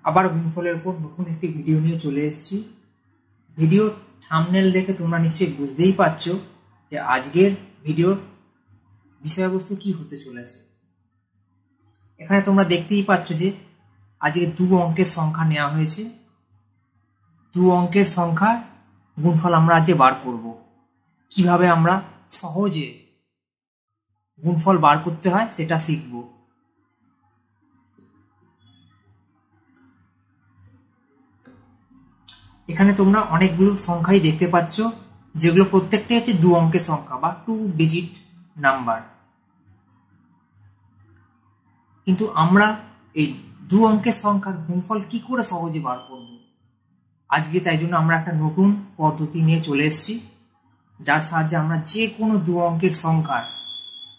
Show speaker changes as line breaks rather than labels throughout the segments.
আবার গুণফলের উপর নতুন একটি ভিডিও নিয়ে চলে এসেছি। ভিডিও থাম্বনেল দেখে তোমরা নিশ্চয়ই বুঝতেই পারছো যে আজকের ভিডিওর বিষয়বস্তু কি হতে চলেছে। এখানে তোমরা দেখতেই পাচ্ছ যে আজকে 2 অঙ্কের সংখ্যা নেওয়া হয়েছে। 2 অঙ্কের সংখ্যা গুণফল আমরা আজকে বার করব। কিভাবে আমরা সহজে গুণফল বার করতে হয় সেটা শিখব। এখানে তোমরা অনেকগুলো সংখ্যাই দেখতে পাচ্ছ, যেগুলো প্রত্যেকটাই হচ্ছে 2 অঙ্কের সংখ্যা বা 2 ডিজিট নাম্বার। কিন্তু আমরা এই 2 অঙ্কের সংখ্যার গুণফল কি করে সহজে বার করব, আজকে তাই জন্য আমরা একটা নতুন পদ্ধতি নিয়ে চলে এসেছি, যার সাহায্যে আমরা যে কোনো 2 অঙ্কের সংখ্যার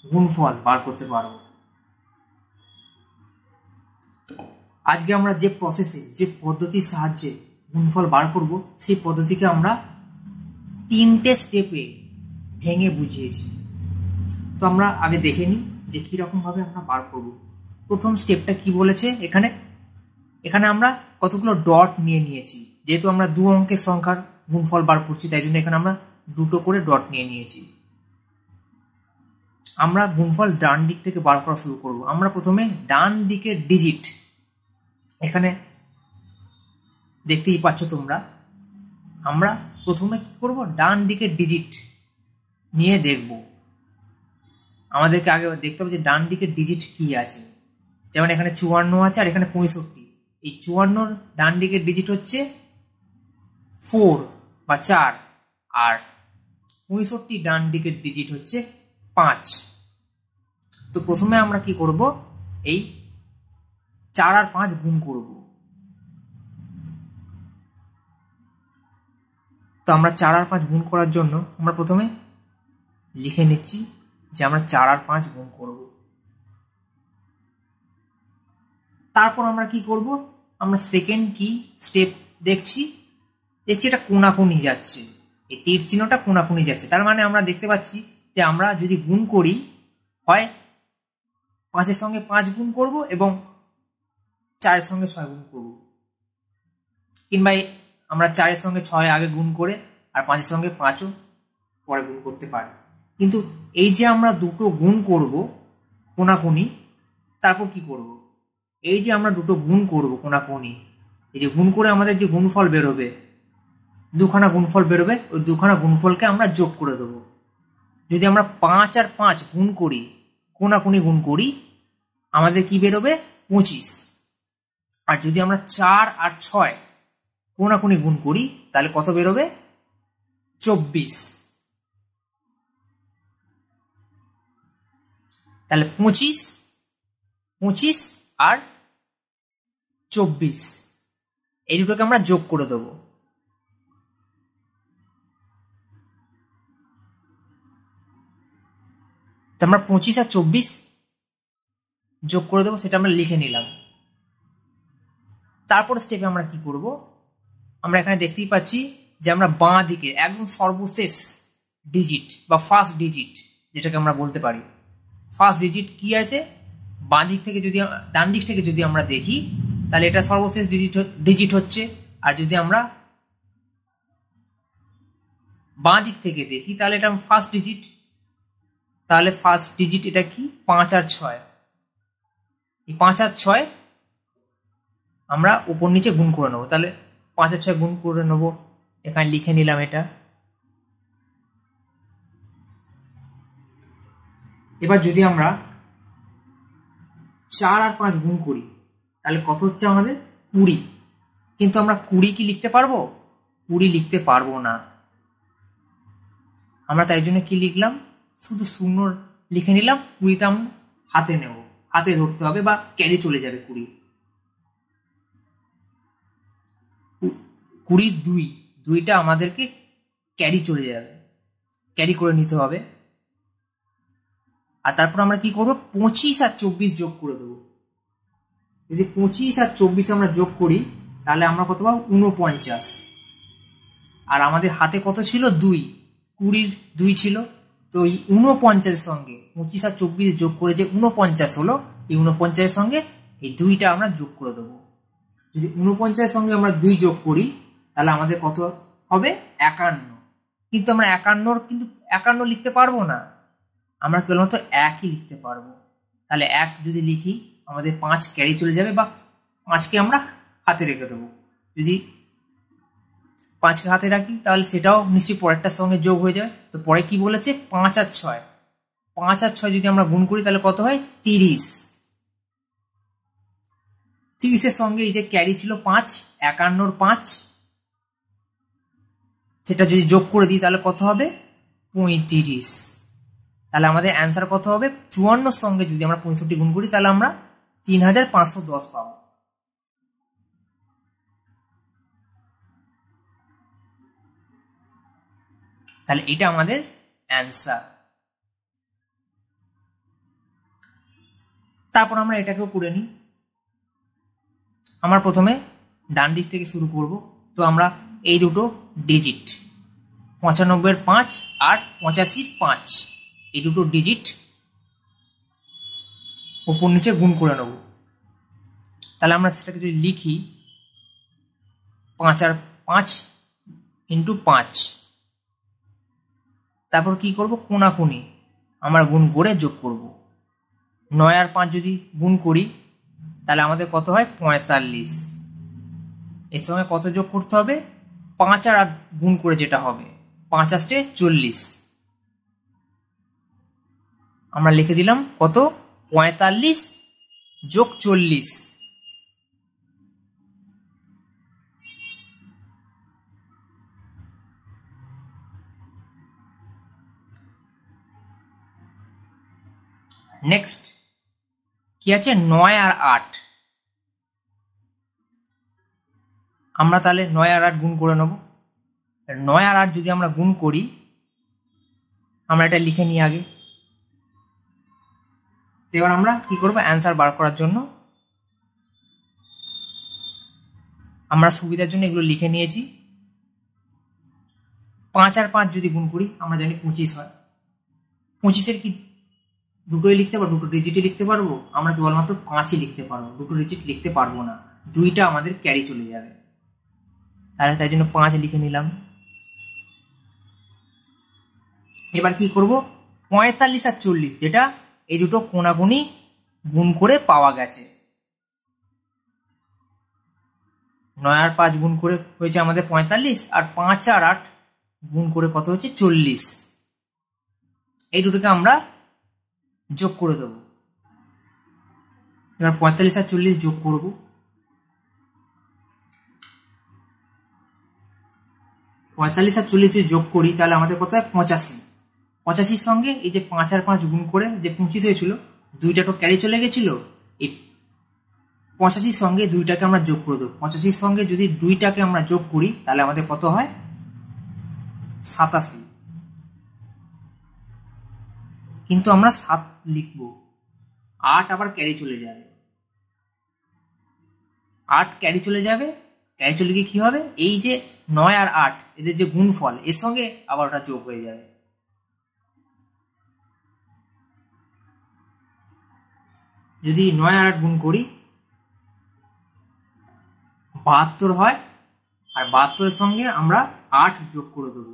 গুণফল বার করতে পারব। আজকে আমরা যে প্রসেসে, যে পদ্ধতির সাহায্যে গুণফল বার করব, সেই পদ্ধতিকে আমরা 3টে স্টেপে ভেঙে বুঝিয়েছি। তো আমরা আগে দেখে নিই যে কিরকম ভাবে আমরা বার করব। প্রথম স্টেপটা কি বলেছে, এখানে আমরা কতগুলো ডট নিয়ে নিয়েছি। যেহেতু আমরা 2 অঙ্কের সংখ্যার গুণফল বার করছি, তাই জন্য এখানে আমরা 2টো করে ডট নিয়ে নিয়েছি। আমরা গুণফল ডান দিক থেকে বার করা শুরু করব। আমরা প্রথমে ডান দিকের ডিজিট, এখানে দেখতেই পাচ্ছ তোমরা, আমরা প্রথমে কি করব, ডান দিকের ডিজিট নিয়ে দেখব। আমাদেরকে আগে দেখতে হবে যে ডান দিকের ডিজিট কি আছে। যেমন এখানে 54 আছে আর এখানে 65। এই 54 ডান দিকের ডিজিট হচ্ছে 4 বা 4, আর 65 ডান দিকের ডিজিট হচ্ছে 5। তো প্রথমে আমরা কি করব, এই 4 আর 5 গুণ করব। তো আমরা 4 আর 5 গুণ করার জন্য আমরা প্রথমে লিখে নিচ্ছি যে আমরা 4 আর 5 গুণ করব। তারপর আমরা কি করব, আমরা সেকেন্ড কি স্টেপ দেখছি এটা কোনাকুনি যাচ্ছে, এই তীর চিহ্নটা কোনাকুনি যাচ্ছে। তার মানে আমরা দেখতে পাচ্ছি যে আমরা যদি গুণ করি, হয় 5-এর সঙ্গে 5 গুণ করব এবং 4-এর সঙ্গে 6 গুণ করব, কিংবা আমরা 4-এর সঙ্গে 6 আগে গুণ করে আর 5-এর সঙ্গে 5ও পরে গুণ করতে পারি। কিন্তু এই যে আমরা দুটো গুণ করব কোনাকুনি, তারপর কি করব, এই যে আমরা দুটো গুণ করব কোনাকুনি, এই যে গুণ করে আমাদের যে গুণফল বেরোবে, 2খানা গুণফল বেরোবে, ওই 2খানা গুণফলকে আমরা যোগ করে দেব। যদি আমরা 5 আর 5 গুণ করি, কোনাকুনি গুণ করি, আমাদের কি বেরোবে, 25। আর যদি আমরা 4 আর 6 কোনাকুনি গুণ করি, তাহলে কত বেরোবে, 24। তাহলে 25 আর 24 এই দুটোকে আমরা যোগ করে দেব। আমরা 25 আর 24 যোগ করে দেবো, সেটা আমরা লিখে নিলাম। তারপর স্টেপে আমরা কি করব, আমরা এখানে দেখতেই পাচ্ছি যে আমরা বাঁ দিকে একদম সর্বশেষ ডিজিট বা ফার্স্ট ডিজিট, যেটাকে আমরা বলতে পারি ফার্স্ট ডিজিট কি আছে, বাঁ দিক থেকে যদি, ডান দিক থেকে যদি আমরা দেখি, তাহলে এটা সর্বশেষ ডিজিট হচ্ছে। আর যদি আমরা বাঁ দিক থেকে দেখি, তাহলে এটা ফার্স্ট ডিজিট। তাহলে ফার্স্ট ডিজিট এটা কি, 5 আর 6। এই 5 আর 6 আমরা উপর নিচে গুণ করে নেবো। তাহলে 5 আর 6 গুণ করে নেবো, এখানে লিখে নিলাম এটা। এবার যদি আমরা 4 আর 5 গুণ করি, তাহলে কত হচ্ছে আমাদের, 20। কিন্তু আমরা 20 কি লিখতে পারবো, 20 লিখতে পারবো না। আমরা তাই জন্য কি লিখলাম, শুধু শূন্য লিখে নিলাম। 20টা আমরা হাতে নেব, হাতে ধরতে হবে বা ক্যারি চলে যাবে। 20 2টা আমাদেরকে ক্যারি চলে যাবে, ক্যারি করে নিতে হবে। আর তারপর আমরা কি করবো, 25 আর 24 যোগ করে দেবো। যদি 25 আর 24 আমরা যোগ করি, তাহলে আমরা কত পাবো, 49। আর আমাদের হাতে কত ছিল, 2, 20-র 2 ছিল। তো এই 49-এর সঙ্গে 25 আর 24 যোগ করে যে 49 হলো, এই 49-এর সঙ্গে এই 2টা আমরা যোগ করে দেবো। যদি 49 সঙ্গে আমরা 2 যোগ করি তাহলে আমাদের কত হবে 51, কিন্তু আমরা 51 লিখতে পারবো না, আমরা কেবলমাত্র 1ই লিখতে পারবো। তাহলে 1 যদি লিখি আমাদের 5 ক্যারি চলে যাবে, বা 5কে আমরা হাতে রেখে দেবো। যদি 5কে হাতে রাখি তাহলে সেটাও নিশ্চয়ই পরেরটার সঙ্গে যোগ হয়ে যাবে। তো পরে কি বলেছে, 5 আর 6, 5 আর 6 যদি আমরা গুণ করি তাহলে কত হয় 30। 30-এর সঙ্গে এই যে ক্যারি ছিল 5, 51 5, সেটা যদি যোগ করে দিই তাহলে কত হবে 35। তাহলে আমাদের অ্যান্সার কত হবে, 54 সঙ্গে যদি আমরা 65 গুণ করি তাহলে আমরা 3510 পাবো। তাহলে এটা আমাদের অ্যান্সার। তারপর আমরা এটাকেও করে নিই। আমরা প্রথমে ডান দিক থেকে শুরু করব। তো আমরা এই দুটো ডিজিট 95-এর 5 আর 85-র 5, এই দুটো ডিজিট উপর নিচে গুণ করে নেব। তাহলে আমরা সেটাকে যদি লিখি 5 আর 5 ইন্টু 5, তারপর কি করব, কোনাকুনি আমরা গুণ করে যোগ করব। 9 আর 5 যদি গুণ করি তাহলে আমাদের কত হয় 45। এর সঙ্গে কত যোগ করতে হবে, 5 আর 8 গুণ করে যেটা হবে 5 আসতে 40। আমরা লিখে দিলাম কত 45 যোগ 40। নেক্সট কি আছে, 9 আর 8। আমরা তাহলে 9 আর 8 গুণ করে নেব। 9 আর 8 যদি আমরা গুণ করি, আমরা এটা লিখে নিই আগে। এবার আমরা কি করব, অ্যান্সার বার করার জন্য আমরা সুবিধার জন্য এগুলো লিখে নিয়েছি। 5 আর 5 যদি গুণ করি আমরা জানি 25 হয়। 25-এর কি দুটোই লিখতে পারবো, দুটো ডিজিটই লিখতে পারবো? আমরা কেবলমাত্র 5ই লিখতে পারবো, দুটো ডিজিট লিখতে পারবো না, দুইটা আমাদের ক্যারি চলে যাবে। তাহলে তাই জন্য 5 লিখে নিলাম। এবার কি করব, 45 আর 40 যেটা এই দুটো কোনাকুনি গুণ করে পাওয়া গেছে। 9 আর 5 গুণ করে হয়েছে আমাদের 45, আর 5 আর 8 গুণ করে কত হচ্ছে 40। এই দুটোকে আমরা যোগ করে দেব। এবার 45 আর 40 যোগ করব। 45 আর 40 যদি যোগ করি তাহলে আমাদের কত হয় 85। 85-র সঙ্গে এই যে 5 আর 5 গুণ করে যে 25 হয়েছিল, দুইটা তো ক্যারি চলে গেছিল, এই 85-র সঙ্গে দুইটাকে আমরা যোগ করে দেবো। 85-র সঙ্গে যদি দুইটাকে আমরা যোগ করি তাহলে আমাদের কত হয় 87। কিন্তু আমরা 7 লিখবো, 8 আবার ক্যারি চলে যাবে, 8 ক্যারি চলে যাবে। ক্যারি চলে গিয়ে কি হবে, এই যে 9 আর 8 এদের যে গুণফল, এর সঙ্গে আবার ওটা যোগ হয়ে যাবে। যদি 9 আর 8 গুণ করি 72 হয়, আর 72-এর সঙ্গে আমরা 8 যোগ করে দেবো।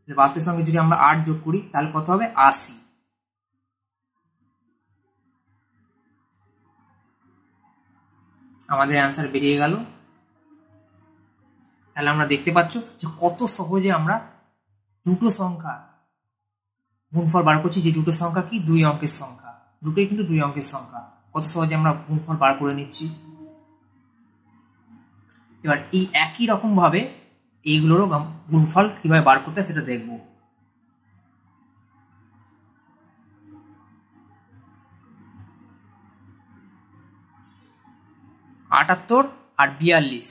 72-এর সঙ্গে যদি আমরা 8 যোগ করি তাহলে কত হবে 80। আমাদের অ্যান্সার বেরিয়ে গেল। তাহলে আমরা দেখতে পাচ্ছ যে কত সহজে আমরা দুটো সংখ্যা গুণফল বার করছি। যে দুটো সংখ্যা কি, 2 অঙ্কের সংখ্যা, দুটোই কিন্তু 2 অঙ্কের সংখ্যা। কত সহজে আমরা গুণফল বার করে নিচ্ছি। এবার এই একই রকম ভাবে এইগুলোরও গুণফল কিভাবে বার করতে হয় সেটা দেখব। আটাত্তর আর 42,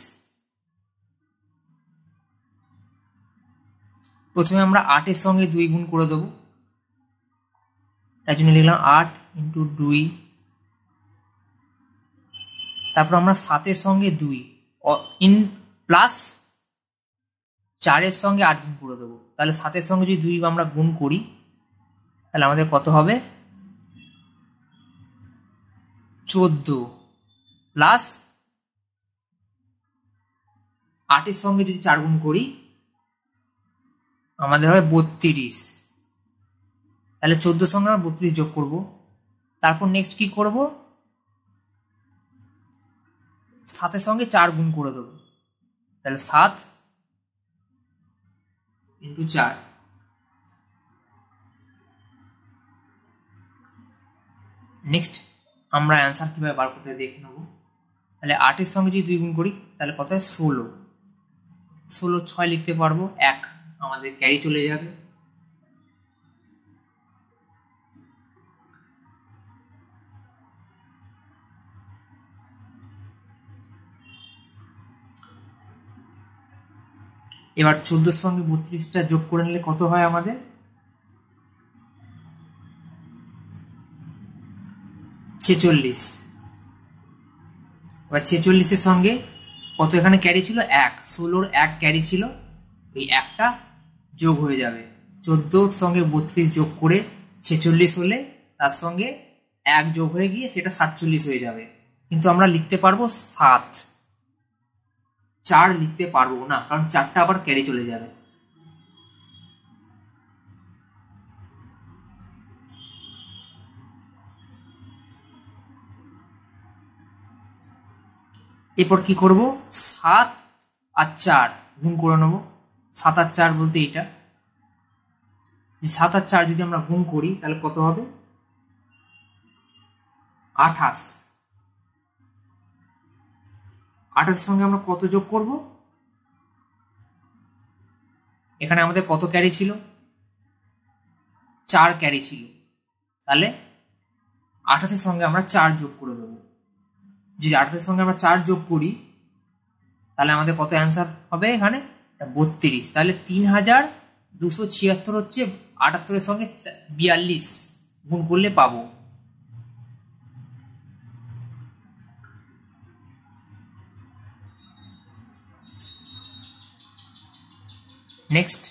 প্রথমে আমরা 8-এর সঙ্গে 2 গুণ করে দেবো। তাই জন্য লিখলাম 8 ইন্টু 2। তারপর আমরা 7-এর সঙ্গে 2 ইন প্লাস 4-এর সঙ্গে 8 গুণ করে দেবো। তাহলে 7-এর সঙ্গে যদি 2 আমরা গুণ করি তাহলে আমাদের কত হবে 14 প্লাস 8 এর সঙ্গে যদি 4 গুণ করি আমাদের হবে 32। তাহলে 14 সঙ্গে আমরা 32 যোগ করব। তারপর নেক্সট কি করব, 7 এর সঙ্গে 4 গুণ করে দেবো। তাহলে 7 ইন্টু 4। নেক্সট আমরা অ্যান্সার কিভাবে বার করতে দেখে নেব। তাহলে 8 এর সঙ্গে যদি 2 গুণ করি তাহলে কত হয় 16। 16 6 লিখতে পারবো, 1 আমাদের ক্যারি চলে যাবে। এবার 14 সঙ্গে 32টা যোগ করে নিলে কত হয় আমাদের 46। এবার 46 এর সঙ্গে কত এখানে ক্যারি ছিল 1, 16 1 ক্যারি ছিল, এই একটা যোগ হয়ে যাবে। 14 সঙ্গে 32 যোগ করে 46 হলে তার সঙ্গে 1 যোগ হয়ে গিয়ে সেটা 47 হয়ে যাবে। কিন্তু আমরা লিখতে পারবো 7, 4 লিখতে পারবো না, কারণ 4টা আবার ক্যারি চলে যাবে। এরপর কি করব, 7 আর 4 গুণ করে নেব। 7 আর 4 বলতে এটা, 7 আর 4 যদি আমরা গুণ করি তাহলে কত হবে 28। 28 সঙ্গে আমরা কত যোগ করব, এখানে আমাদের কত ক্যারি ছিল 4 ক্যারি ছিল, তাহলে 28 সঙ্গে আমরা 4 যোগ করে দেবো। যদি 28 সঙ্গে আমরা 4 যোগ করি তাহলে আমাদের কত অ্যান্সার হবে এখানে 32। তাহলে 3276 হচ্ছে 78 সঙ্গে 42 গুণ করলে পাবো। নেক্সট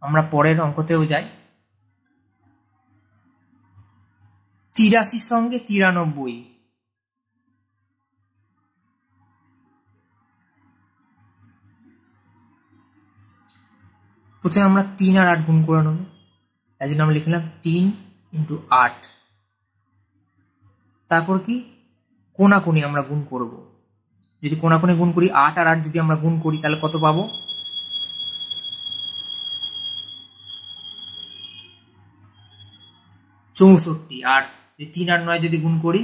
আমরা পরের অঙ্কতেও যাই। 83 সঙ্গে 93, প্রথমে আমরা 3 আর 8 গুণ করে নেব। তাই জন্য আমরা লিখলাম 3 ইন্টু 8। তারপর কি কোনাকুনি আমরা গুণ করব। যদি কোনাকুনি গুণ করি 8 আর 8 যদি আমরা গুণ করি তাহলে কত পাবো 64। আর 3 আর 9 যদি গুণ করি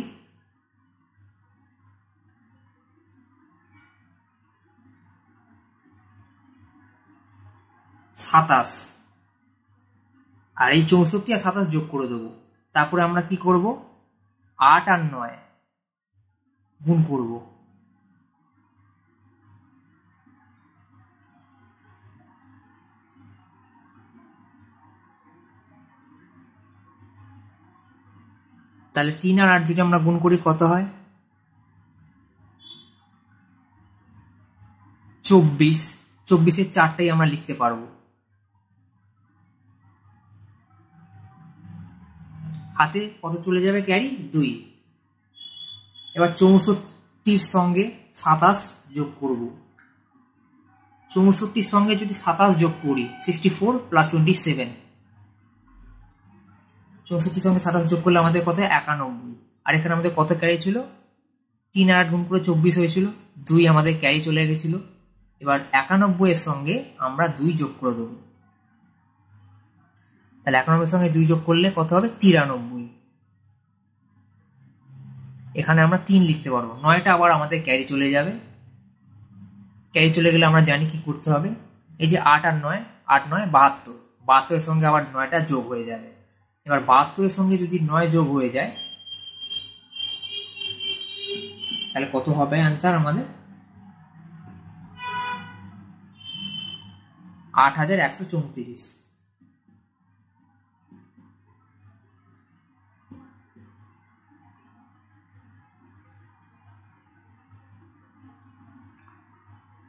27। আর এই 64 আর 27 যোগ করে দেবো। তারপরে আমরা কি করব 8 আর 9 গুণ করব। তাহলে 3 আর 8 যদি আমরা গুণ করি কত হয় 24। 24-এর 4টাই আমরা লিখতে পারবো। হাতে কত চলে যাবে ক্যারি 2। এবার 64-র সঙ্গে 27 যোগ করব। 64-র সঙ্গে যদি 27 যোগ করি 64 প্লাস 27, 64-র সঙ্গে 27 যোগ করলে আমাদের কত 91। আর এখানে আমাদের কত ক্যারি ছিল 3 আর 8 গুণ করে 24 হয়েছিল, 2 আমাদের ক্যারি চলে গেছিল। এবার 91 এর সঙ্গে আমরা 2 যোগ করে দেবো। তাহলে 91 এর সঙ্গে 2 যোগ করলে কত হবে 93। এখানে আমরা 3 লিখতে পারবো। 9টা আবার আমাদের ক্যারি চলে যাবে। ক্যারি চলে গেলে আমরা জানি কি করতে হবে, এই যে 8 আর 9, 8 9 72, 72 এর সঙ্গে আবার 9টা যোগ হয়ে যাবে। এবার 72 এর সঙ্গে যদি 9 যোগ হয়ে যায় তাহলে কত হবে অ্যান্সার আমাদের 8134।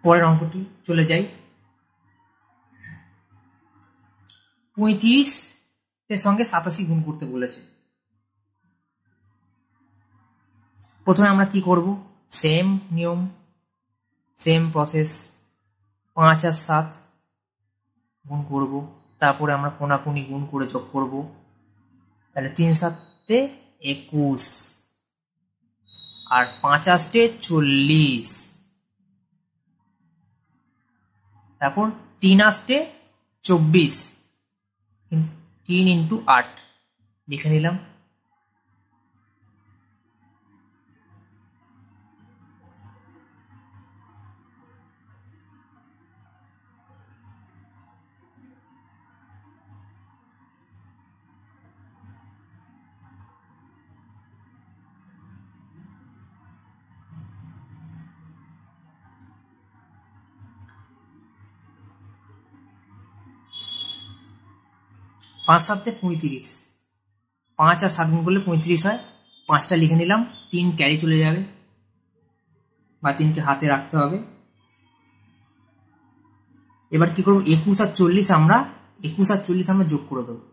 পরের অঙ্কটি চলে যাই। 35 এর সঙ্গে 87 গুণ করতে বলেছে। প্রথমে আমরা কি করব, সেম নিয়ম সেম প্রসেস। 5 আর 7 গুণ করব, তারপরে আমরা কোনাকুনি গুণ করে যোগ করব। তাহলে 3 7 21 আর 5 8 40, তারপর 3 8 24, 3 ইন্টু 8 লিখে নিলাম। পাঁচ 7 35, 5 আর 7 গুণ করলে 35 হয়। 5টা লিখে নিলাম, 3 ক্যারি চলে যাবে বা 3কে হাতে রাখতে হবে। এবার কি করবো, 21 আর 40 আমরা যোগ করে দেবো।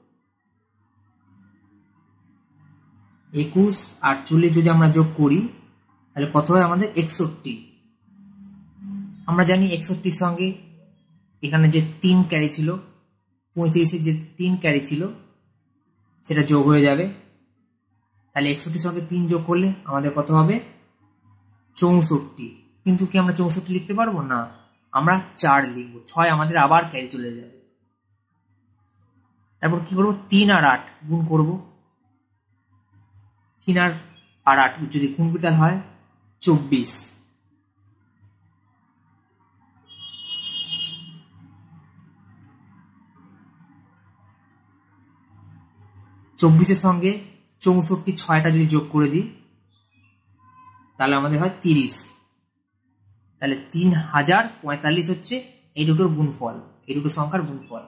21 আর 40 যদি আমরা যোগ করি তাহলে কত হয় আমাদের 61। আমরা জানি 61 সঙ্গে এখানে যে 3 ক্যারি ছিল, 35-এর যে 3 ক্যারি ছিল সেটা যোগ হয়ে যাবে। তাহলে 61 সঙ্গে 3 যোগ করলে আমাদের কত হবে, 64। কিন্তু কি আমরা 64 লিখতে পারবো না, আমরা 4 লিখবো। 6 আমাদের আবার ক্যারি চলে যাবে। তারপর কি করবো, 3 আর 8 গুণ করবো। 3 আর 8 যদি গুণ করি তাহলে হয় 24। 24-এর সঙ্গে 64 6টা যদি যোগ করে দিই তাহলে আমাদের হয় 30। তাহলে 3045 হচ্ছে এই দুটোর গুণফল, এই দুটো সংখ্যার গুণফল।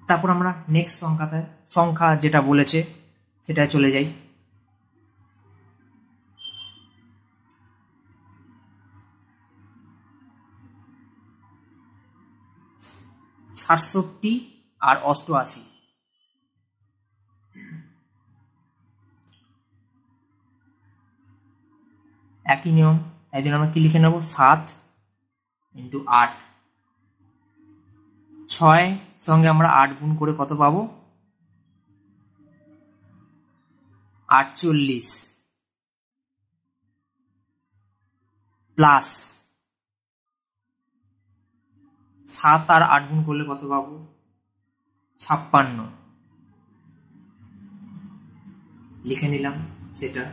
তারপর আমরা নেক্সট সংখ্যা যেটা বলেছে সেটায় চলে যাই। 67 আর 88, একই নিয়ম। তাই জন্য আমরা কি লিখে নেব, 7 ইন্টু 8। 6 সঙ্গে আমরা 8 গুণ করে কত পাবো, 48 প্লাস 7 আর 8 গুণ করলে কত পাবো, 56 লিখে নিলাম সেটা।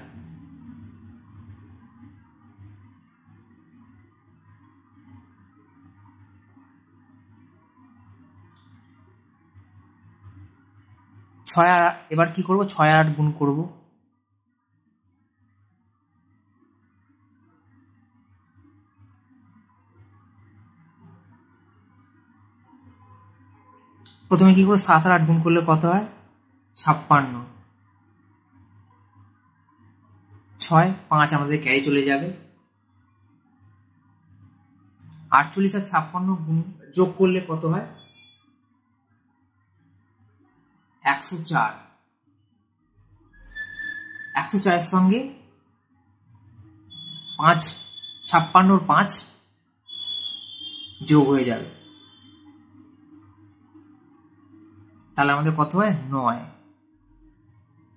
এবার কি করব, 6 আর 8 গুণ করব। প্রথমে কি করবো, 7 আর 8 গুণ করলে কত হয়, 56। 6 5 আমাদের ক্যারি চলে যাবে। 48 আর 56 গুণ যোগ করলে কত হয়, 104। 104-এর সঙ্গে 5, 56-র 5 যোগ হয়ে যাবে। তাহলে আমাদের কত হয়, 9।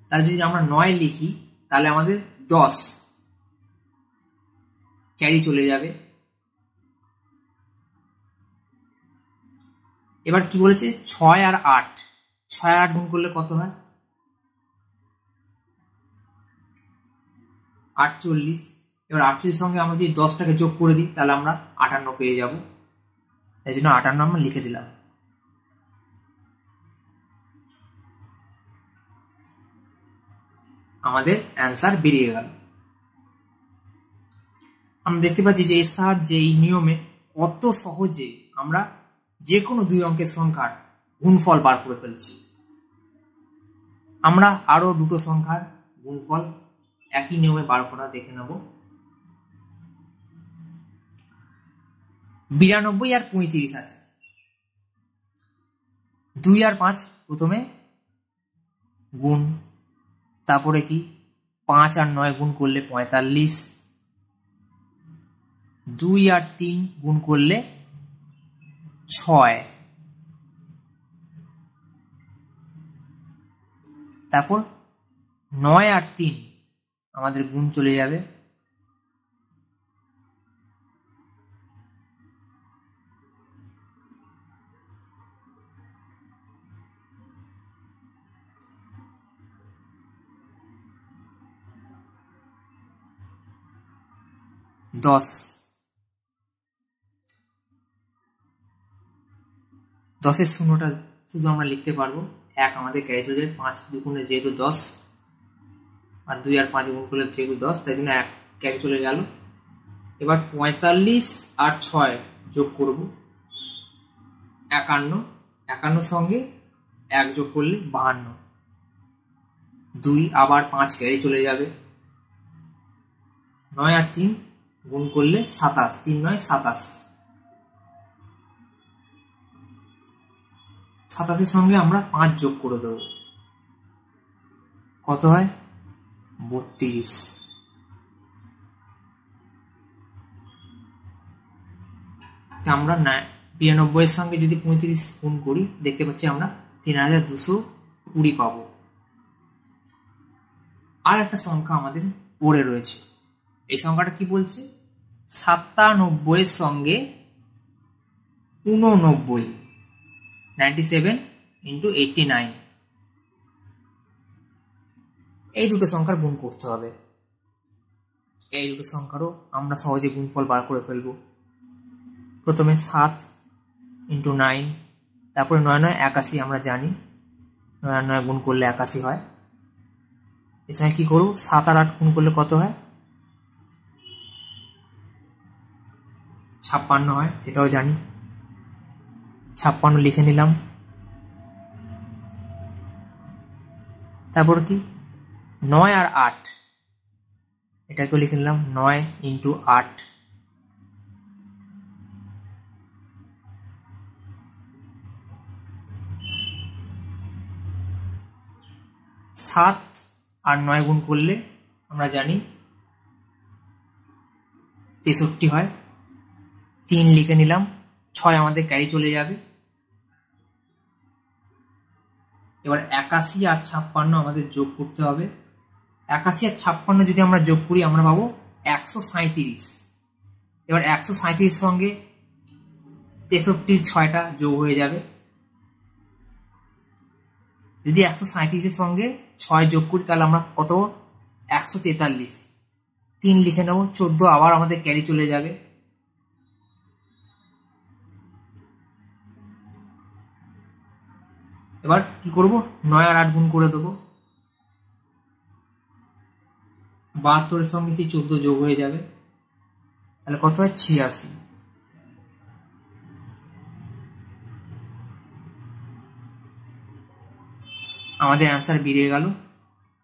তাহলে যদি আমরা 9 লিখি তাহলে আমাদের 10 ক্যারি চলে যাবে। এবার কি বলেছে, 6 আর 8, 6 আর 8 গুণ করলে কত হয়, 48। এবার 48 সঙ্গে আমরা যদি 10টাকে যোগ করে দিই তাহলে আমরা 58 পেয়ে যাব। তাই জন্য 58 আমরা লিখে দিলাম। আমাদের অ্যান্সার বেরিয়ে গেল। আমরা দেখতে পাচ্ছি যে এর সাহায্যে, এই নিয়মে কত সহজে আমরা যে কোনো 2 অঙ্কের সংখ্যার গুণফল বার করে ফেলছি। আমরা আরো দুটো সংখ্যার গুণফল একই নিয়মে বার করা দেখে নেব। 92 আর 35 আছে। 2 আর 5 প্রথমে গুণ, তারপরে কি 5 আর 9 গুণ করলে 45, 2 আর 3 গুণ করলে 6, তারপর 9 আর 3 আমাদের গুণ চলে যাবে, 10, 10-এর শূন্যটা শুধু আমরা লিখতে পারবো 1 আমাদের ক্যারি চলে যাবে, 5 দুগুণে যেহেতু 10 আর 2 আর 5 গুণ করলে যেহেতু 10, তাই জন্য 1 ক্যারি চলে গেল। এবার 45 আর 6 যোগ করব 51, 51 সঙ্গে 1 যোগ করলে 52, 2 আবার 5 ক্যারি চলে যাবে, 9 আর 3 গুণ করলে 27, 3 9 27, 27-এর সঙ্গে আমরা 5 যোগ করে দেব, কত হয় 32। আমরা 92-এর সঙ্গে যদি 35 গুণ করি দেখতে পাচ্ছি আমরা 3220 পাবো। আর একটা সংখ্যা আমাদের পড়ে রয়েছে, এই সংখ্যাটা কি বলছে, 97-এর সঙ্গে 89, 97 × 89, এই দুটো সংখ্যার গুণ করতে হবে। এই দুটো সংখ্যারও আমরা সহজে গুণফল বার করে ফেলবো। প্রথমে 7 × 9, তারপরে 9 9 81, আমরা জানি 9 9 গুণ করলে 81 হয়। এছাড়া কি করবো, 7 আর 8 গুণ করলে কত হয়, 56 হয়, সেটাও জানি, 56 লিখে নিলাম। তারপর কি 9 আর 8, এটাকেও লিখে নিলাম, 9 × 8, 7 আর 9 গুণ করলে আমরা জানি 63 হয়, 3 লিখে নিলাম, 6 আমাদের ক্যারি চলে যাবে। এবার 81 আর 56 আমাদের যোগ করতে হবে, 81 আর 56 যদি আমরা যোগ করি আমরা পাবো 137। এবার 137 সঙ্গে 63-র 6টা যোগ হয়ে যাবে, যদি 137-এর সঙ্গে 6 যোগ করি তাহলে আমরা কত 143, 3 লিখে নেব, 14 আবার আমাদের ক্যারি চলে যাবে। এবার কি করব, 9 আর 8 গুণ করে দেবো, 72-এর সঙ্গে সেই 14 যোগ হয়ে যাবে, তাহলে কত হয় 86। আমাদের অ্যান্সার বেরিয়ে গেল।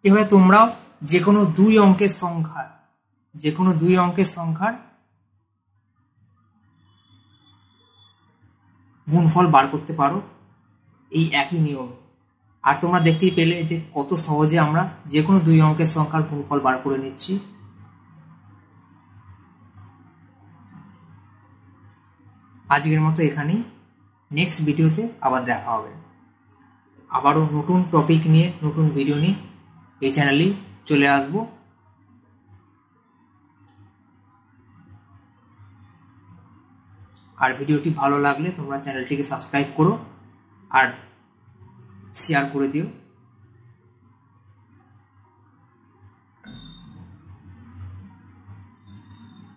এভাবে তোমরাও যে কোনো দুই অঙ্কের সংখ্যার গুণফল বার করতে পারো এই একই নিয়ম। আর তোমরা দেখতেই পেলে যে কত সহজে আমরা যে কোনো দুই অঙ্কের সংখ্যার গুণফল বার করে নিচ্ছি। আজকের মতো এখানেই, নেক্সট ভিডিওতে আবার দেখা হবে। আবারও নতুন টপিক নিয়ে, নতুন ভিডিও নিয়ে এই চ্যানেলেই চলে আসবো। আর ভিডিওটি ভালো লাগলে তোমরা চ্যানেলটিকে সাবস্ক্রাইব করো আর শেয়ার করে দিও।